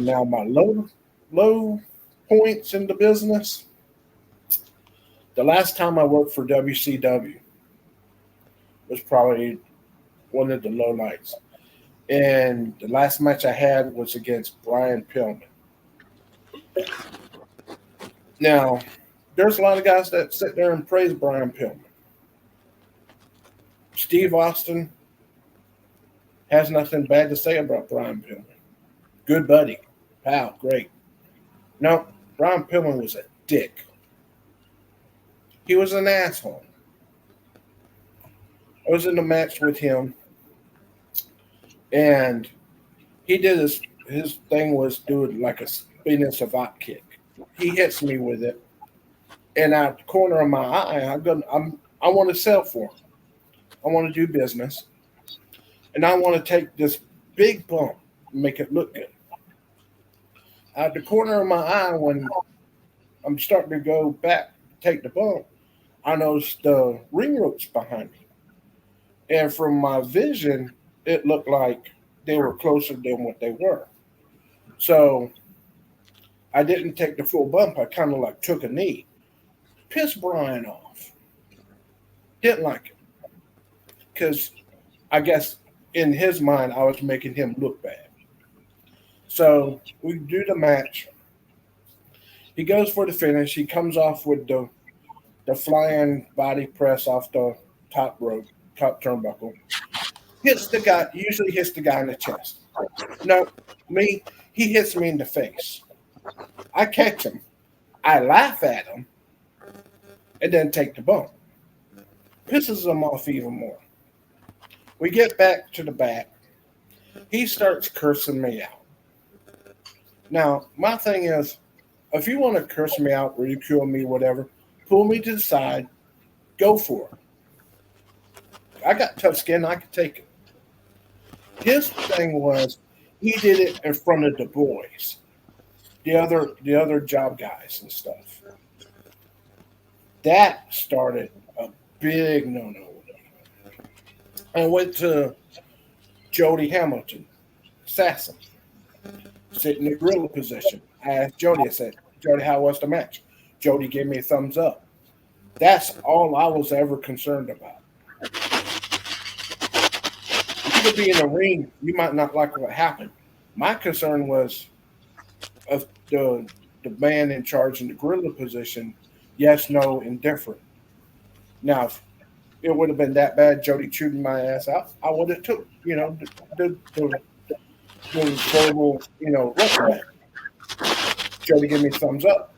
Now my low points in the business. The last time I worked for WCW was probably one of the low lights. And the last match I had was against Brian Pillman. Now, there's a lot of guys that sit there and praise Brian Pillman. Steve Austin has nothing bad to say about Brian Pillman. Good buddy. Pal, great. No, Brian Pillman was a dick. He was an asshole. I was in a match with him, and he did his thing was do like a spinning savate kick. He hits me with it, and out the corner of my eye, I want to sell for him. I want to do business, and I want to take this big bump and make it look good. Out the corner of my eye, when I'm starting to go back, take the bump, I noticed the ring ropes behind me. And from my vision, it looked like they were closer than what they were. So I didn't take the full bump. I kind of like took a knee. Pissed Brian off. Didn't like it. Because I guess in his mind, I was making him look bad. So we do the match. He goes for the finish. He comes off with the flying body press off the top rope, top turnbuckle. Hits the guy, usually hits the guy in the chest. No, he hits me in the face. I catch him. I laugh at him and then take the bump. Pisses him off even more. We get back to the back. He starts cursing me out. Now, my thing is, if you want to curse me out, ridicule me, whatever, pull me to the side, go for it. I got tough skin, I could take it. His thing was, he did it in front of the boys, the other job guys and stuff. That started a big no-no. I went to Jody Hamilton, assassin, sitting in the gorilla position. I asked Jody, I said, Jody, how was the match? Jody gave me a thumbs up. That's all I was ever concerned about. You could be in the ring, you might not like what happened. My concern was of the man in charge in the gorilla position, yes, no, indifferent. Now, if it would have been that bad, Jody chewed my ass out, I would have took, the verbal, reprimand. Jody gave me thumbs up.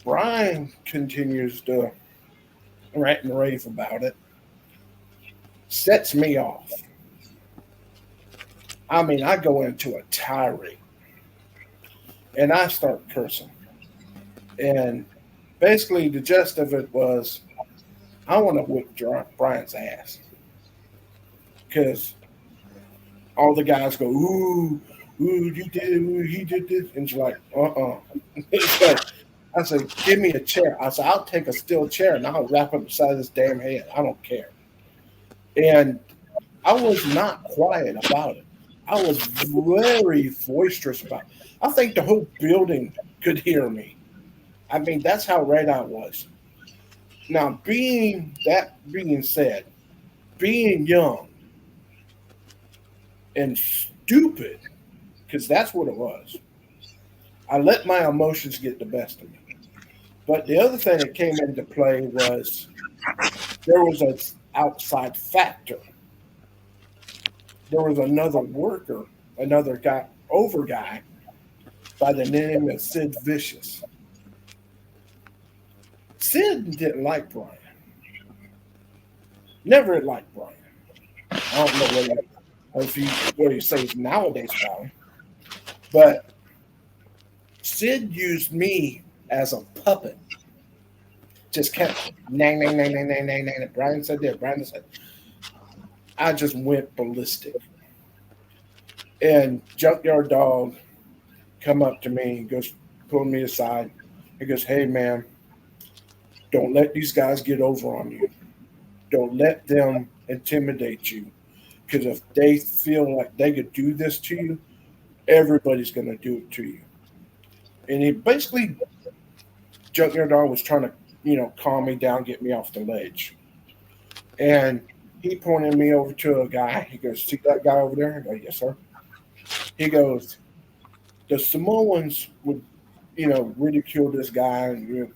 Brian continues to rant and rave about it. Sets me off. I mean, I go into a tirade. And I start cursing. And basically, the gist of it was, I want to whip Brian's ass. Because all the guys go, ooh, you did it, ooh, he did this. And she's like, It's like, I said, give me a chair. I said, I'll take a steel chair and I'll wrap it beside his damn head. I don't care. And I was not quiet about it. I was very boisterous about it. I think the whole building could hear me. I mean, that's how red I was. Now, being said, being young and stupid, because that's what it was, I let my emotions get the best of me. But the other thing that came into play was there was an outside factor. There was another worker, another guy by the name of Sid Vicious. Sid didn't like Brian. Never liked Brian. I don't know what he says nowadays about him. But Sid used me as a puppet. Just kept nang, nang, nang, nang, nang, nang, nang. Brian said that. Brian said. I just went ballistic. And Junkyard Dog come up to me and goes, pull me aside. He goes, hey, man, don't let these guys get over on you. Don't let them intimidate you. Because if they feel like they could do this to you, everybody's going to do it to you. And he basically, Junkyard Dog was trying to, calm me down, get me off the ledge. And he pointed me over to a guy. He goes, "See that guy over there?" I go, "Yes, sir." He goes, "The Samoans would, ridicule this guy and,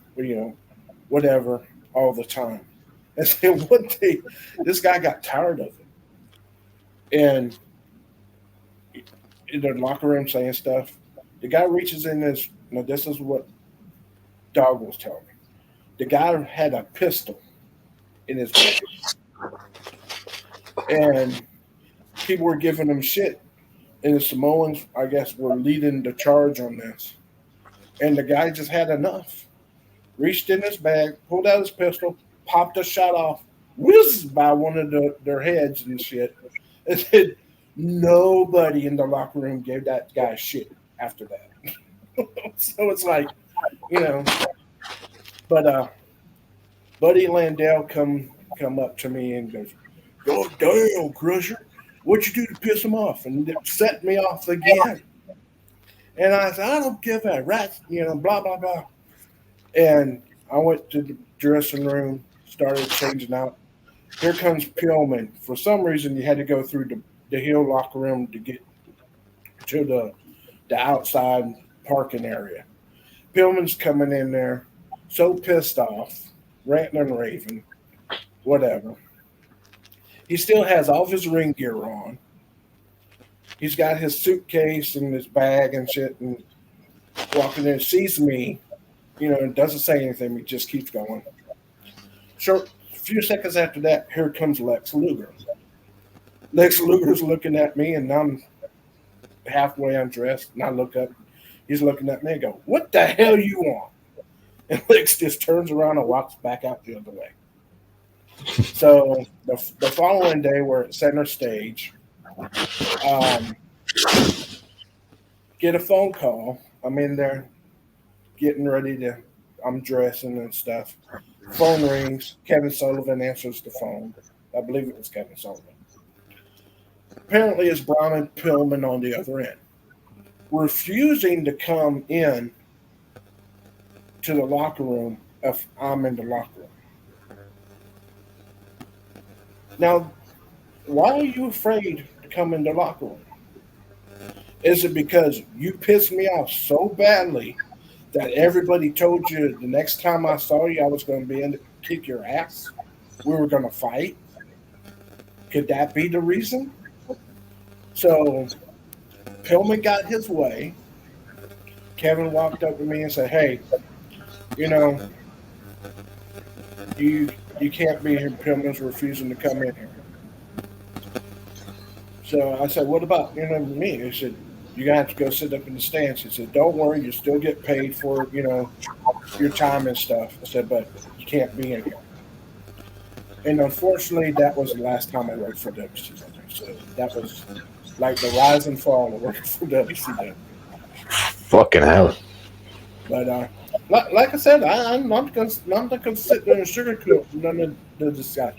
whatever all the time." And then one day, this guy got tired of it. And in the locker room saying stuff, the guy reaches in his, this is what Dog was telling me. The guy had a pistol in his bag. And people were giving him shit. And the Samoans, I guess, were leading the charge on this. And the guy just had enough. Reached in his bag, pulled out his pistol, popped a shot off, whizzed by one of their heads and shit. And then nobody in the locker room gave that guy shit after that. So it's like, but Buddy Landell come up to me and goes, "God damn, Crusher, what'd you do to piss him off?" And it set me off again. And I said, "I don't give a rat, blah, blah, blah." And I went to the dressing room, started changing out. Here comes Pilman. For some reason, you had to go through the Hill locker room to get to the outside parking area. Pilman's coming in there, so pissed off, ranting and raving, whatever. He still has all of his ring gear on. He's got his suitcase and his bag and shit, and walking in, sees me, and doesn't say anything. He just keeps going. Short, a few seconds after that, here comes Lex Luger. Lex Luger's looking at me, and I'm halfway undressed, and I look up. He's looking at me and go, "What the hell you want?" And Lex just turns around and walks back out the other way. So the following day, we're at center stage. Get a phone call. I'm in there getting ready to, I'm dressing and stuff. Phone rings. Kevin Sullivan answers the phone. I believe it was Kevin Sullivan. Apparently, it's Brian Pilman on the other end, refusing to come in to the locker room if I'm in the locker room. Now, why are you afraid to come in the locker room? Is it because you pissed me off so badly that everybody told you the next time I saw you, I was going to be in to kick your ass? We were going to fight? Could that be the reason? So, Pilman got his way. Kevin walked up to me and said, "Hey, you can't be here. Pilman's refusing to come in here." So I said, "What about me?" He said, "You got to have to go sit up in the stands." He said, "Don't worry, you still get paid for your time and stuff." I said, "But you can't be in here." And unfortunately, that was the last time I worked for WCW. So that was like the rise and fall of working for WCW. Fucking hell. But like I said, I'm not gonna sit there and sugarcoat none of this guy.